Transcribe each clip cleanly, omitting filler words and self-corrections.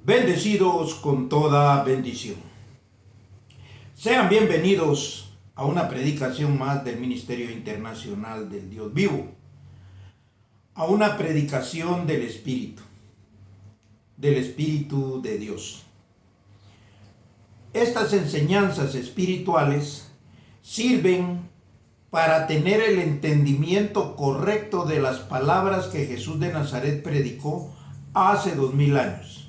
Bendecidos con toda bendición. Sean bienvenidos a una predicación más del Ministerio Internacional del Dios Vivo, a una predicación del Espíritu de Dios. Estas enseñanzas espirituales sirven para tener el entendimiento correcto de las palabras que Jesús de Nazaret predicó hace 2000 años.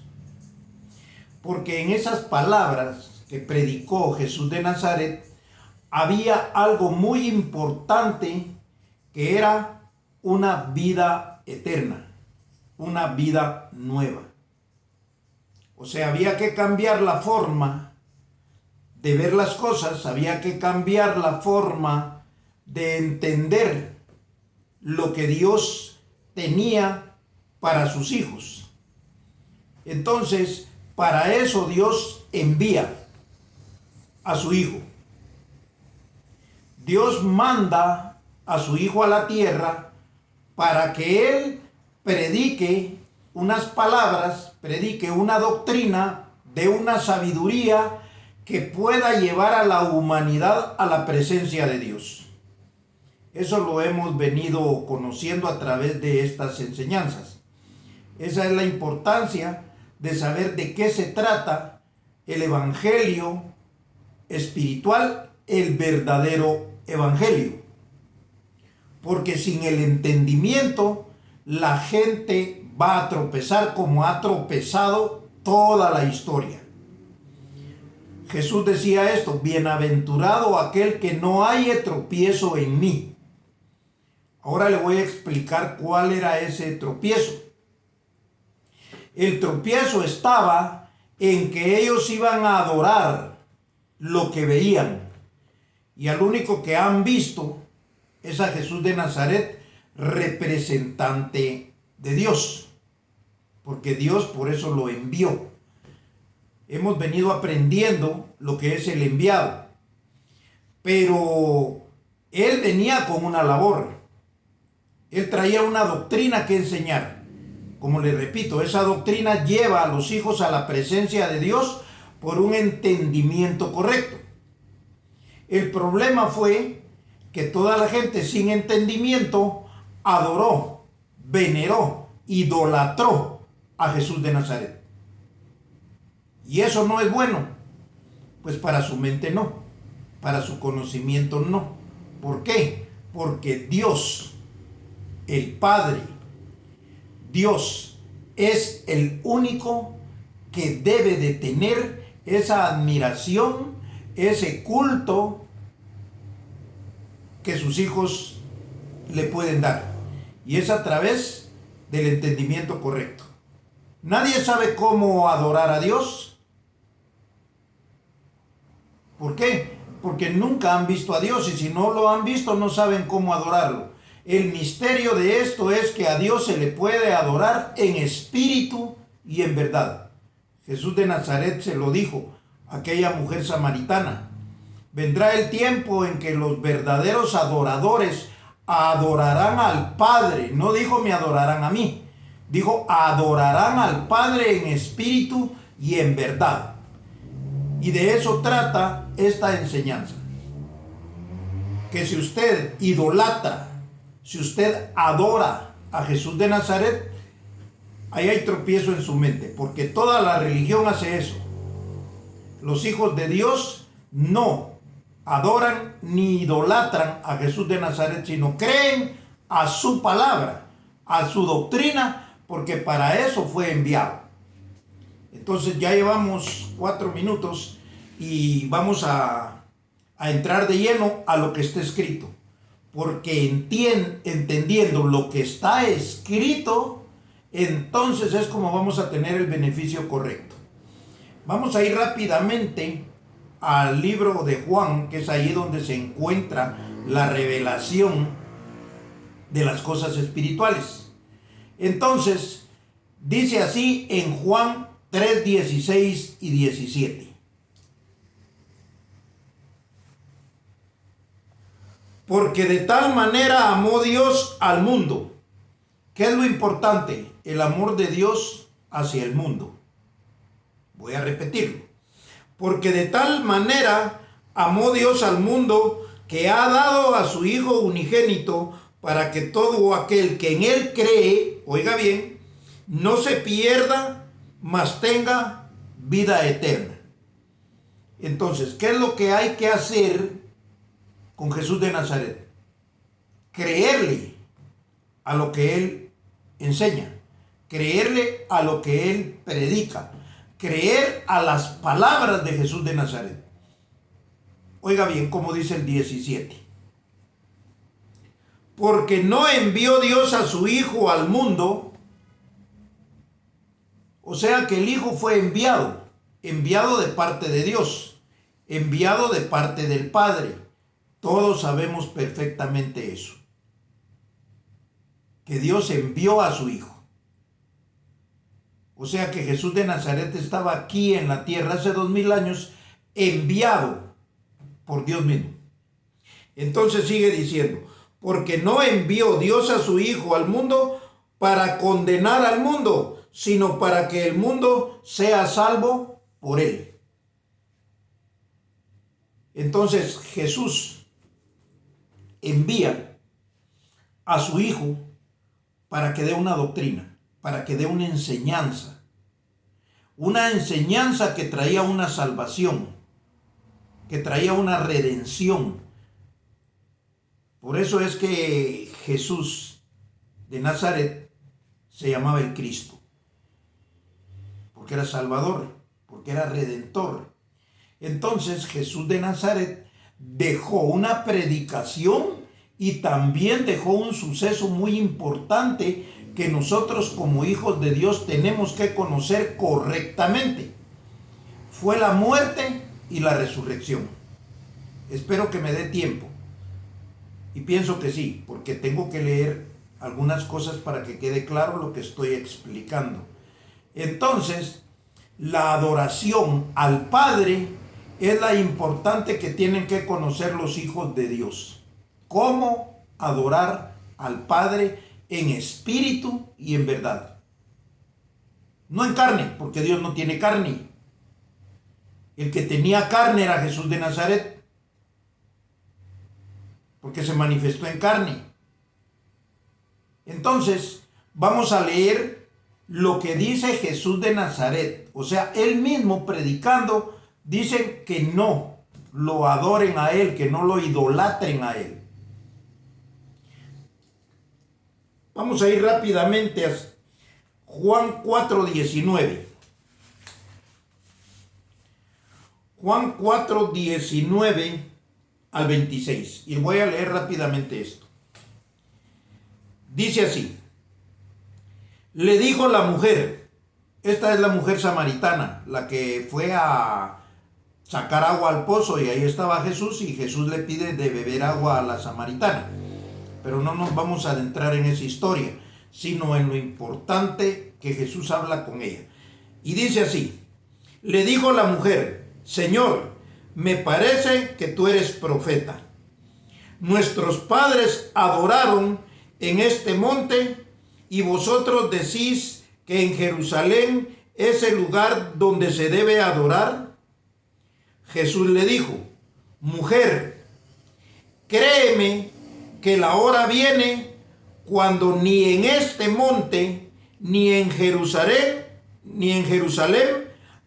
Porque en esas palabras que predicó Jesús de Nazaret había algo muy importante, que era una vida eterna, una vida nueva. O sea, había que cambiar la forma de ver las cosas, había que cambiar la forma de entender lo que Dios tenía para sus hijos. Entonces, para eso Dios envía a su Hijo. Dios manda a su Hijo a la tierra para que Él predique unas palabras, predique una doctrina de una sabiduría que pueda llevar a la humanidad a la presencia de Dios. Eso lo hemos venido conociendo a través de estas enseñanzas. Esa es la importancia de saber de qué se trata el evangelio espiritual, el verdadero evangelio. Porque sin el entendimiento, la gente va a tropezar como ha tropezado toda la historia. Jesús decía esto: bienaventurado aquel que no haya tropiezo en mí. Ahora le voy a explicar cuál era ese tropiezo. El tropiezo estaba en que ellos iban a adorar lo que veían. Y al único que han visto es a Jesús de Nazaret, representante de Dios. Porque Dios por eso lo envió. Hemos venido aprendiendo lo que es el enviado. Pero Él venía con una labor. Él traía una doctrina que enseñar. Como les repito, esa doctrina lleva a los hijos a la presencia de Dios por un entendimiento correcto. El problema fue que toda la gente sin entendimiento adoró, veneró, idolatró a Jesús de Nazaret. Y eso no es bueno, pues para su mente no, para su conocimiento no. ¿Por qué? Porque Dios, el Padre, Dios es el único que debe de tener esa admiración, ese culto que sus hijos le pueden dar. Y es a través del entendimiento correcto. Nadie sabe cómo adorar a Dios. ¿Por qué? Porque nunca han visto a Dios, y si no lo han visto no saben cómo adorarlo. El misterio de esto es que a Dios se le puede adorar en espíritu y en verdad. Jesús de Nazaret se lo dijo a aquella mujer samaritana: vendrá el tiempo en que los verdaderos adoradores adorarán al Padre. No dijo me adorarán a mí, dijo adorarán al Padre en espíritu y en verdad. Y de eso trata esta enseñanza. Que si usted idolatra, si usted adora a Jesús de Nazaret, ahí hay tropiezo en su mente, porque toda la religión hace eso. Los hijos de Dios no adoran ni idolatran a Jesús de Nazaret, sino creen a su palabra, a su doctrina, porque para eso fue enviado. Entonces ya llevamos 4 minutos y vamos a entrar de lleno a lo que está escrito. Porque entendiendo lo que está escrito, entonces es como vamos a tener el beneficio correcto. Vamos a ir rápidamente al libro de Juan, que es ahí donde se encuentra la revelación de las cosas espirituales. Entonces, dice así en Juan 3, 16 y 17. Porque de tal manera amó Dios al mundo. ¿Qué es lo importante? El amor de Dios hacia el mundo. Voy a repetirlo. Porque de tal manera amó Dios al mundo que ha dado a su Hijo unigénito para que todo aquel que en Él cree, oiga bien, no se pierda, mas tenga vida eterna. Entonces, ¿qué es lo que hay que hacer con Jesús de Nazaret? Creerle a lo que Él enseña, creerle a lo que Él predica, creer a las palabras de Jesús de Nazaret. Oiga bien, como dice el 17. Porque no envió Dios a su Hijo al mundo, o sea que el Hijo fue enviado de parte de Dios, enviado de parte del Padre. Todos sabemos perfectamente eso, que Dios envió a su Hijo. O sea que Jesús de Nazaret estaba aquí en la tierra hace 2000 años, enviado por Dios mismo. Entonces sigue diciendo, porque no envió Dios a su Hijo al mundo para condenar al mundo, sino para que el mundo sea salvo por él. Entonces Jesús envía a su Hijo para que dé una doctrina, para que dé una enseñanza que traía una salvación, que traía una redención. Por eso es que Jesús de Nazaret se llamaba el Cristo, porque era Salvador, porque era Redentor. Entonces Jesús de Nazaret dejó una predicación y también dejó un suceso muy importante que nosotros como hijos de Dios tenemos que conocer correctamente. Fue la muerte y la resurrección. Espero que me dé tiempo. Y pienso que sí, porque tengo que leer algunas cosas para que quede claro lo que estoy explicando. Entonces, la adoración al Padre es la importante que tienen que conocer los hijos de Dios. ¿Cómo adorar al Padre en espíritu y en verdad? No en carne, porque Dios no tiene carne. El que tenía carne era Jesús de Nazaret, porque se manifestó en carne. Entonces, vamos a leer lo que dice Jesús de Nazaret. O sea, él mismo predicando, dice que no lo adoren a él, que no lo idolatren a él. Vamos a ir rápidamente a Juan 4:19. Juan 4:19 al 26. Y voy a leer rápidamente esto. Dice así. Le dijo la mujer, esta es la mujer samaritana, la que fue a sacar agua al pozo y ahí estaba Jesús y Jesús le pide de beber agua a la samaritana. Pero no nos vamos a adentrar en esa historia, sino en lo importante que Jesús habla con ella. Y dice así, le dijo la mujer, Señor, me parece que tú eres profeta. Nuestros padres adoraron en este monte y vosotros decís que en Jerusalén es el lugar donde se debe adorar. Jesús le dijo, mujer, créeme que la hora viene cuando ni en este monte ni en Jerusalén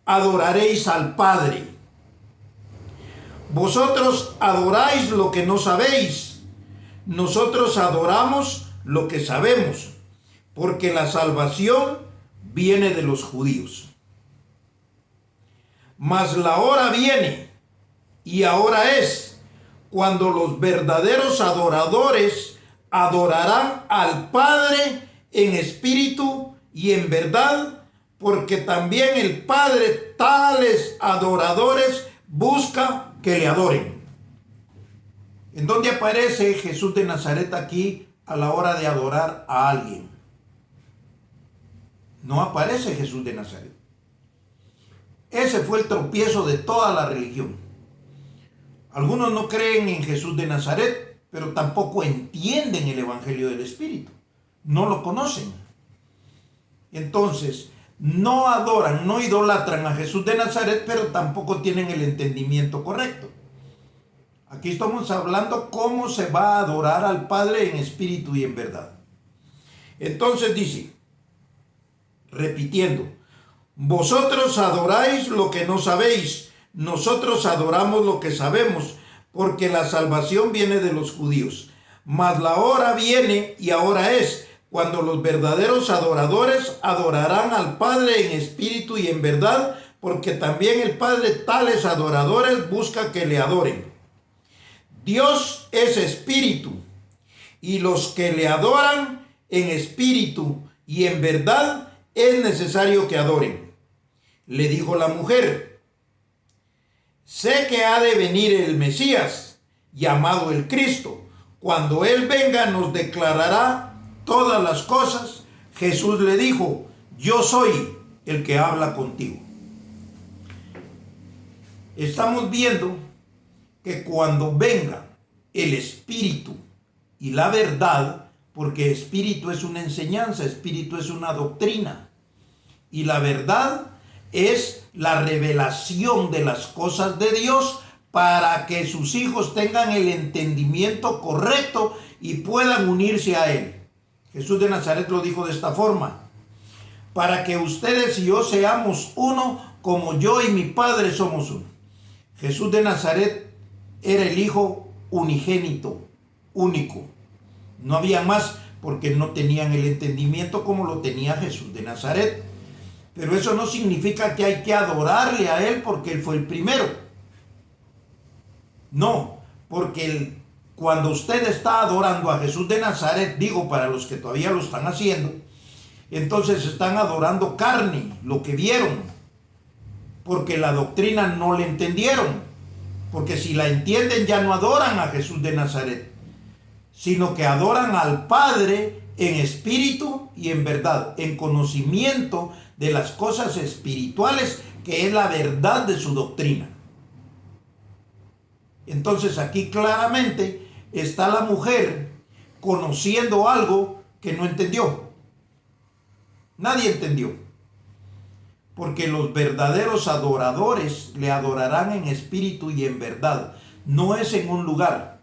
adoraréis al Padre. Vosotros adoráis lo que no sabéis, nosotros adoramos lo que sabemos, porque la salvación viene de los judíos. Mas la hora viene, y ahora es, cuando los verdaderos adoradores adorarán al Padre en espíritu y en verdad, porque también el Padre tales adoradores busca que le adoren. ¿En dónde aparece Jesús de Nazaret aquí a la hora de adorar a alguien? No aparece Jesús de Nazaret. Ese fue el tropiezo de toda la religión. Algunos no creen en Jesús de Nazaret, pero tampoco entienden el Evangelio del Espíritu. No lo conocen. Entonces, no adoran, no idolatran a Jesús de Nazaret, pero tampoco tienen el entendimiento correcto. Aquí estamos hablando cómo se va a adorar al Padre en espíritu y en verdad. Entonces dice, repitiendo, vosotros adoráis lo que no sabéis, nosotros adoramos lo que sabemos, porque la salvación viene de los judíos. Mas la hora viene y ahora es, cuando los verdaderos adoradores adorarán al Padre en espíritu y en verdad, porque también el Padre tales adoradores busca que le adoren. Dios es espíritu, y los que le adoran en espíritu y en verdad es necesario que adoren. Le dijo la mujer, sé que ha de venir el Mesías, llamado el Cristo. Cuando Él venga nos declarará todas las cosas. Jesús le dijo, yo soy el que habla contigo. Estamos viendo que cuando venga el Espíritu y la verdad, porque Espíritu es una enseñanza, Espíritu es una doctrina, y la verdad es la revelación de las cosas de Dios para que sus hijos tengan el entendimiento correcto y puedan unirse a Él. Jesús de Nazaret lo dijo de esta forma, para que ustedes y yo seamos uno como yo y mi Padre somos uno. Jesús de Nazaret era el Hijo unigénito, único. No había más porque no tenían el entendimiento como lo tenía Jesús de Nazaret. Pero eso no significa que hay que adorarle a Él porque Él fue el primero. No, porque cuando usted está adorando a Jesús de Nazaret, digo para los que todavía lo están haciendo, entonces están adorando carne, lo que vieron, porque la doctrina no le entendieron. Porque si la entienden ya no adoran a Jesús de Nazaret, sino que adoran al Padre en espíritu y en verdad, en conocimiento de las cosas espirituales, que es la verdad de su doctrina. Entonces aquí claramente está la mujer conociendo algo que no entendió. Nadie entendió. Porque los verdaderos adoradores le adorarán en espíritu y en verdad. No es en un lugar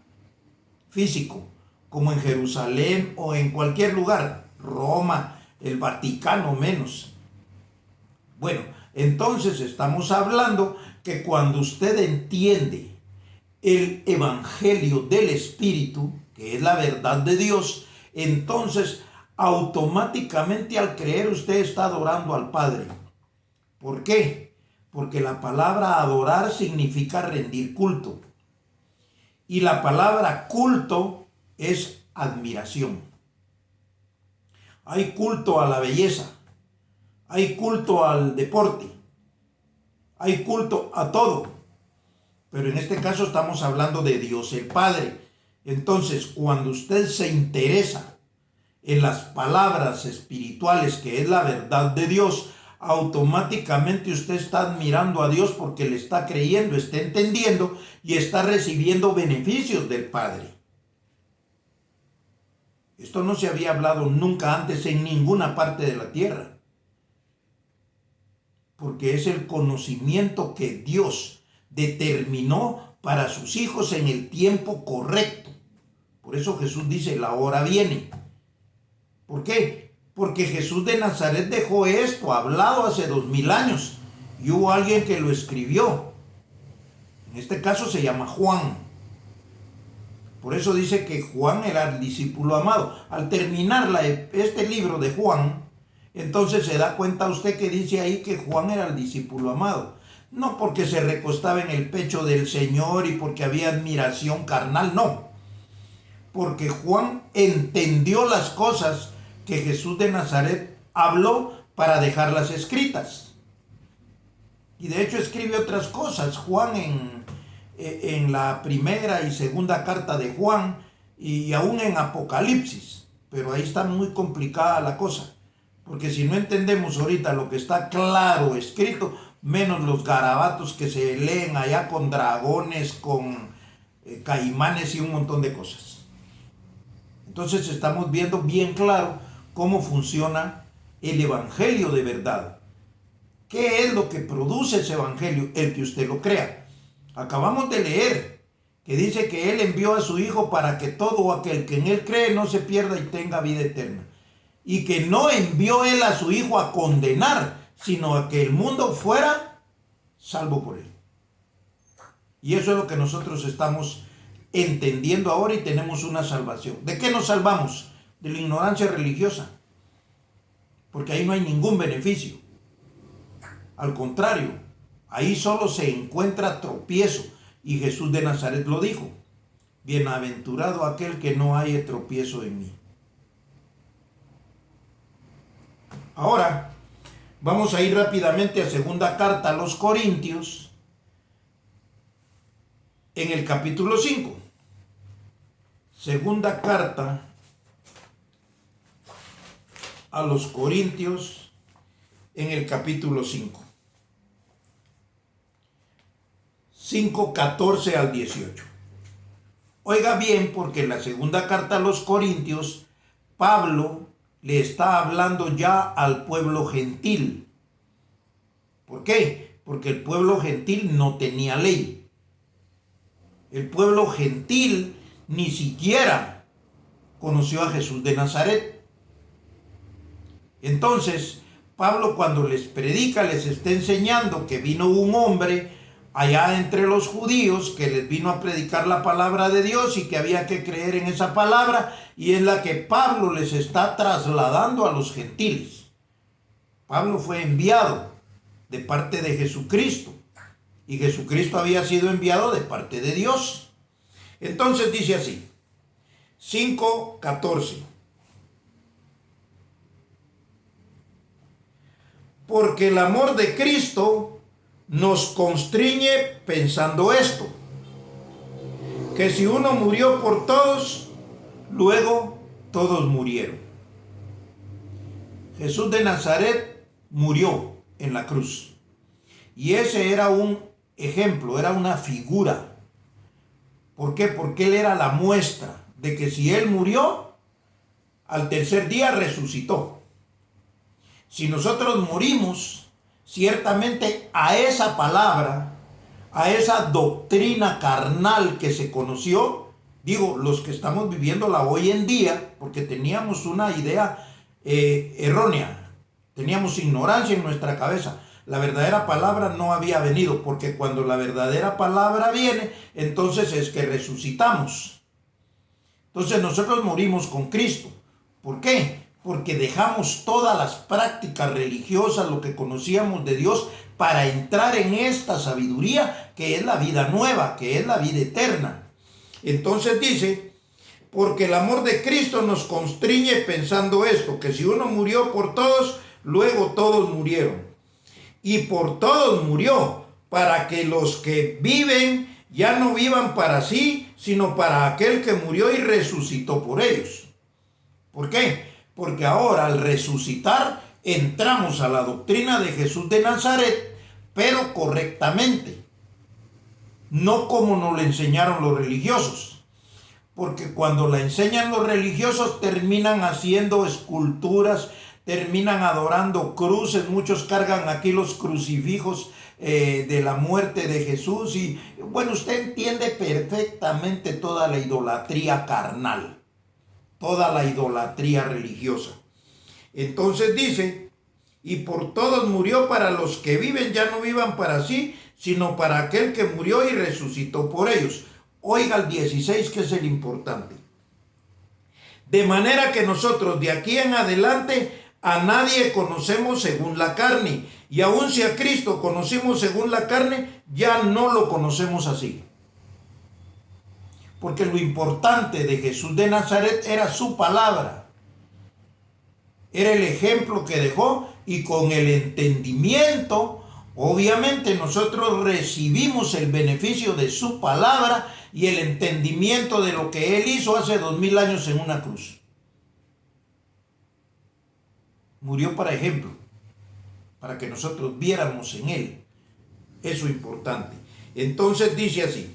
físico, como en Jerusalén o en cualquier lugar, Roma, el Vaticano menos. Bueno, entonces estamos hablando que cuando usted entiende el evangelio del Espíritu, que es la verdad de Dios, entonces automáticamente al creer usted está adorando al Padre. ¿Por qué? Porque la palabra adorar significa rendir culto. Y la palabra culto es admiración. Hay culto a la belleza. Hay culto al deporte. Hay culto a todo. Pero en este caso estamos hablando de Dios el Padre. Entonces, cuando usted se interesa en las palabras espirituales, que es la verdad de Dios, automáticamente usted está admirando a Dios porque le está creyendo, está entendiendo y está recibiendo beneficios del Padre. Esto no se había hablado nunca antes en ninguna parte de la tierra, porque es el conocimiento que Dios determinó para sus hijos en el tiempo correcto. Por eso Jesús dice, la hora viene. ¿Por qué? Porque Jesús de Nazaret dejó esto hablado hace 2000 años y hubo alguien que lo escribió. En este caso se llama Juan. Por eso dice que Juan era el discípulo amado. Al terminar este libro de Juan, entonces se da cuenta usted que dice ahí que Juan era el discípulo amado. No porque se recostaba en el pecho del Señor y porque había admiración carnal, no. Porque Juan entendió las cosas que Jesús de Nazaret habló para dejarlas escritas. Y de hecho escribe otras cosas. Juan en la primera y segunda carta de Juan y aún en Apocalipsis. Pero ahí está muy complicada la cosa. Porque si no entendemos ahorita lo que está claro escrito, menos los garabatos que se leen allá con dragones, con caimanes y un montón de cosas. Entonces estamos viendo bien claro cómo funciona el evangelio de verdad. ¿Qué es lo que produce ese evangelio? El que usted lo crea. Acabamos de leer que dice que Él envió a su Hijo para que todo aquel que en Él cree no se pierda y tenga vida eterna. Y que no envió Él a su Hijo a condenar, sino a que el mundo fuera salvo por Él. Y eso es lo que nosotros estamos entendiendo ahora y tenemos una salvación. ¿De qué nos salvamos? De la ignorancia religiosa. Porque ahí no hay ningún beneficio. Al contrario, ahí solo se encuentra tropiezo. Y Jesús de Nazaret lo dijo: bienaventurado aquel que no haya tropiezo en mí. Ahora, vamos a ir rápidamente a segunda carta a los Corintios, en el capítulo 5. Segunda carta a los Corintios, en el capítulo 5. 5:14 al 18. Oiga bien, porque en la segunda carta a los Corintios, Pablo le está hablando ya al pueblo gentil. ¿Por qué? Porque el pueblo gentil no tenía ley. El pueblo gentil ni siquiera conoció a Jesús de Nazaret. Entonces, Pablo, cuando les predica, les está enseñando que vino un hombre allá entre los judíos que les vino a predicar la palabra de Dios y que había que creer en esa palabra, y es la que Pablo les está trasladando a los gentiles. Pablo fue enviado de parte de Jesucristo y Jesucristo había sido enviado de parte de Dios. Entonces dice así, 5:14. Porque el amor de Cristo nos constriñe pensando esto, que si uno murió por todos, luego todos murieron. Jesús de Nazaret murió en la cruz. Y ese era un ejemplo, era una figura. ¿Por qué? Porque Él era la muestra de que si Él murió, al tercer día resucitó. Si nosotros morimos, ciertamente a esa palabra, a esa doctrina carnal que se conoció, digo, los que estamos viviéndola hoy en día, porque teníamos una idea errónea, teníamos ignorancia en nuestra cabeza. La verdadera palabra no había venido, porque cuando la verdadera palabra viene, entonces es que resucitamos. Entonces nosotros morimos con Cristo. ¿Por qué? Porque dejamos todas las prácticas religiosas, lo que conocíamos de Dios, para entrar en esta sabiduría que es la vida nueva, que es la vida eterna. Entonces dice, porque el amor de Cristo nos constriñe pensando esto, que si uno murió por todos, luego todos murieron. Y por todos murió, para que los que viven ya no vivan para sí, sino para aquel que murió y resucitó por ellos. ¿Por qué? Porque ahora al resucitar entramos a la doctrina de Jesús de Nazaret, pero correctamente, no como nos lo enseñaron los religiosos. Porque cuando la enseñan los religiosos terminan haciendo esculturas, terminan adorando cruces, muchos cargan aquí los crucifijos de la muerte de Jesús y bueno, usted entiende perfectamente toda la idolatría carnal. Toda la idolatría religiosa. Entonces dice, y por todos murió para los que viven, ya no vivan para sí, sino para aquel que murió y resucitó por ellos. Oiga el 16, que es el importante. De manera que nosotros de aquí en adelante a nadie conocemos según la carne, y aun si a Cristo conocimos según la carne, ya no lo conocemos así. Porque lo importante de Jesús de Nazaret era su palabra. Era el ejemplo que dejó y con el entendimiento, obviamente nosotros recibimos el beneficio de su palabra y el entendimiento de lo que Él hizo hace 2000 años en una cruz. Murió para ejemplo, para que nosotros viéramos en Él. Eso es importante. Entonces dice así.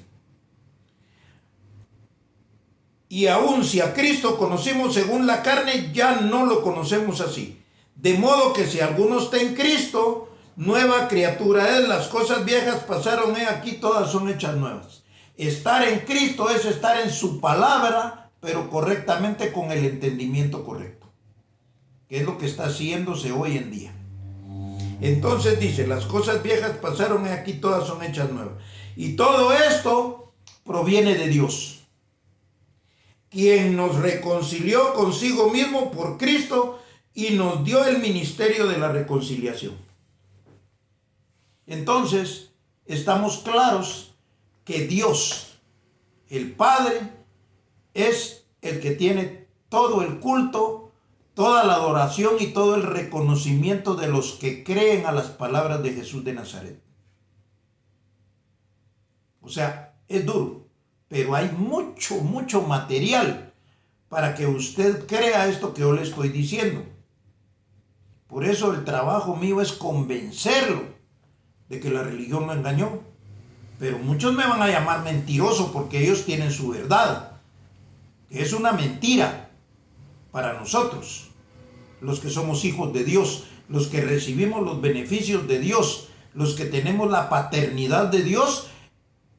Y aun si a Cristo conocimos según la carne, ya no lo conocemos así. De modo que si alguno está en Cristo, nueva criatura es, las cosas viejas pasaron, he aquí todas son hechas nuevas. Estar en Cristo es estar en su palabra, pero correctamente, con el entendimiento correcto, que es lo que está haciéndose hoy en día. Entonces dice, las cosas viejas pasaron, he aquí todas son hechas nuevas. Y todo esto proviene de Dios, quien nos reconcilió consigo mismo por Cristo y nos dio el ministerio de la reconciliación. Entonces, estamos claros que Dios, el Padre, es el que tiene todo el culto, toda la adoración y todo el reconocimiento de los que creen a las palabras de Jesús de Nazaret. O sea, es duro, pero hay mucho material para que usted crea esto que yo le estoy diciendo. Por eso el trabajo mío es convencerlo de que la religión lo engañó. Pero muchos me van a llamar mentiroso porque ellos tienen su verdad, que es una mentira para nosotros, los que somos hijos de Dios, los que recibimos los beneficios de Dios, los que tenemos la paternidad de Dios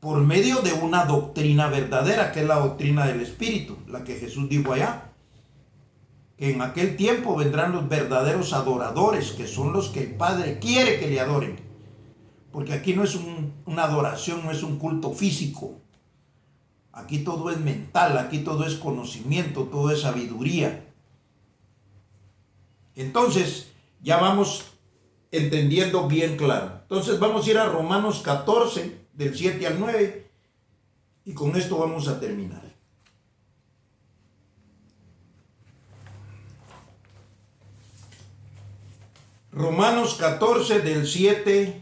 por medio de una doctrina verdadera, que es la doctrina del Espíritu, la que Jesús dijo allá, que en aquel tiempo vendrán los verdaderos adoradores, que son los que el Padre quiere que le adoren. Porque aquí no es una adoración, no es un culto físico. Aquí todo es mental, aquí todo es conocimiento, todo es sabiduría. Entonces, ya vamos entendiendo bien claro. Entonces vamos a ir a Romanos 14, del 7 al 9, y con esto vamos a terminar. Romanos 14, del 7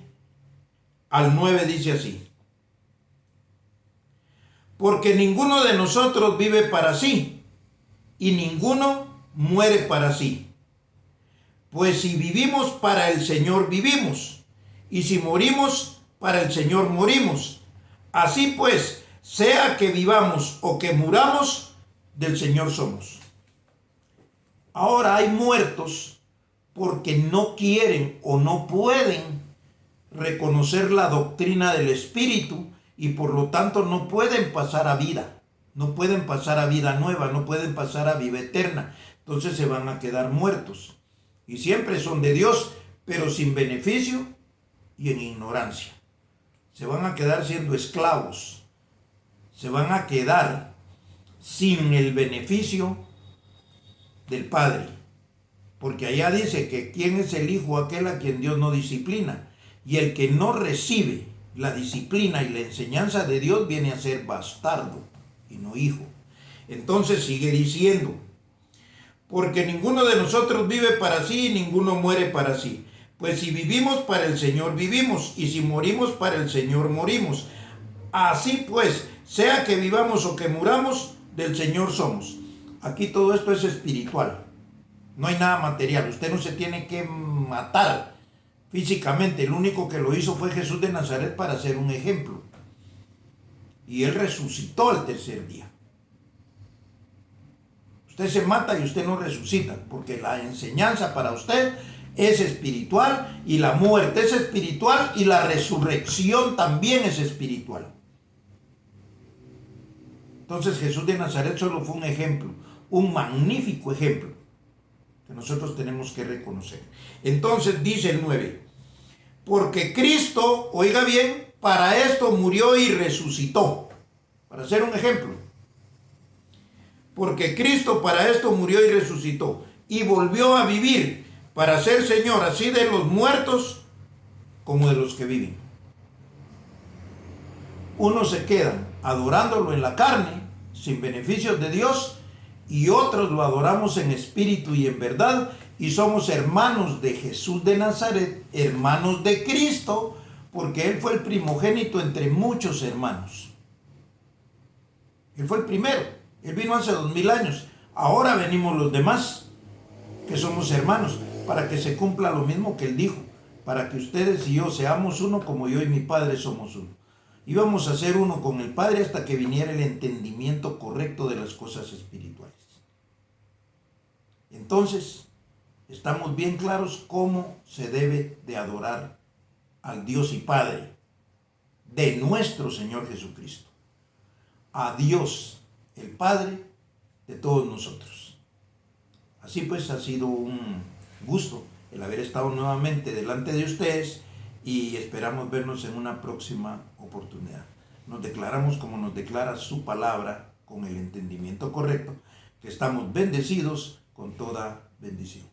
al 9 dice así: porque ninguno de nosotros vive para sí, y ninguno muere para sí. Pues si vivimos, para el Señor vivimos, y si morimos, para el Señor morimos. Así pues, sea que vivamos o que muramos, del Señor somos. Ahora hay muertos porque no quieren o no pueden reconocer la doctrina del Espíritu, y por lo tanto no pueden pasar a vida, no pueden pasar a vida nueva, no pueden pasar a vida eterna. Entonces se van a quedar muertos. Y siempre son de Dios, pero sin beneficio y en ignorancia. Se van a quedar siendo esclavos. Se van a quedar sin el beneficio del Padre. Porque allá dice que quién es el hijo aquel a quien Dios no disciplina. Y el que no recibe la disciplina y la enseñanza de Dios viene a ser bastardo y no hijo. Entonces sigue diciendo: porque ninguno de nosotros vive para sí y ninguno muere para sí. Pues si vivimos, para el Señor vivimos, y si morimos, para el Señor morimos. Así pues, sea que vivamos o que muramos, del Señor somos. Aquí todo esto es espiritual. No hay nada material. Usted no se tiene que matar físicamente. El único que lo hizo fue Jesús de Nazaret para ser un ejemplo. Y Él resucitó al tercer día. Usted se mata y usted no resucita, porque la enseñanza para usted es espiritual, y la muerte es espiritual, y la resurrección también es espiritual. Entonces Jesús de Nazaret solo fue un ejemplo, un magnífico ejemplo, que nosotros tenemos que reconocer. Entonces dice el 9, porque Cristo, oiga bien, para esto murió y resucitó, para ser un ejemplo. Porque Cristo para esto murió y resucitó, y volvió a vivir, para ser Señor así de los muertos como de los que viven. Unos se quedan adorándolo en la carne, sin beneficios de Dios, y otros lo adoramos en espíritu y en verdad, y somos hermanos de Jesús de Nazaret, hermanos de Cristo, porque Él fue el primogénito entre muchos hermanos. Él fue el primero. Él vino hace 2000 años. Ahora venimos los demás, que somos hermanos, para que se cumpla lo mismo que Él dijo, para que ustedes y yo seamos uno como yo y mi Padre somos uno. Íbamos a ser uno con el Padre hasta que viniera el entendimiento correcto de las cosas espirituales. Entonces, estamos bien claros cómo se debe de adorar al Dios y Padre de nuestro Señor Jesucristo. A Dios, el Padre de todos nosotros. Así pues, ha sido un gusto el haber estado nuevamente delante de ustedes y esperamos vernos en una próxima oportunidad. Nos declaramos como nos declara su palabra, con el entendimiento correcto, que estamos bendecidos con toda bendición.